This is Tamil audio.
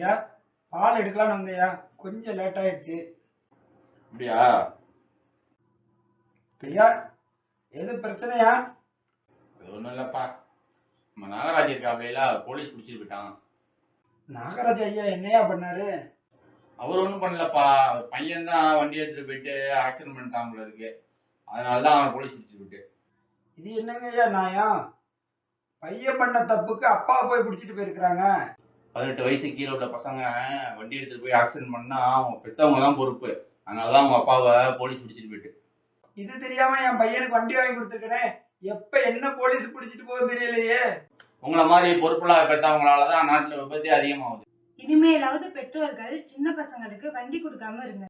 ஐயா, பால் எடுக்கலான்னு வந்தேயா, கொஞ்சம் லேட் ஆயிடுச்சு. அப்படியா? ஐயா, எது பிரச்சனையா? அது ஒன்றும் இல்லைப்பா. நம்ம நாகராஜ் இருக்காப்லையில போலீஸ் பிடிச்சிட்டு போயிட்டான். நாகராஜ் ஐயா என்னையா பண்ணாரு? அவர் ஒன்றும் பண்ணலப்பா. அவர் பையன் தான் வண்டி எடுத்துட்டு போயிட்டு ஆக்சிடென்ட் பண்ணிட்டாங்கள இருக்கு. அதனால தான் அவன் போலீஸ் பிடிச்சிட்டு போயிட்டு. இது என்னங்க ஐயா நியாயம்? பையன் பண்ண தப்புக்கு அப்பா போய் பிடிச்சிட்டு போயிருக்கிறாங்க. 18 வயசு கீழே உள்ள பசங்க வண்டி எடுத்துட்டு போய் ஆக்சிடென்ட் பண்ணா அவங்க பெற்றவங்க தான் பொறுப்பு. அதனால தான் அவங்க அப்பாவை போலீஸ் பிடிச்சிட்டு போயிட்டு. இது தெரியாம என் பையனுக்கு வண்டி வாங்கி கொடுத்துருக்கனே, எப்ப என்ன போலீஸ் பிடிச்சிட்டு போகுது தெரியலையே. உங்களை மாதிரி பொறுப்புலாம் பெற்றவங்களால தான் நாட்டில் விபத்தே அதிகமாகுது. இனிமேலாவது பெற்றோர்கள் சின்ன பசங்களுக்கு வண்டி கொடுக்காம இருங்க.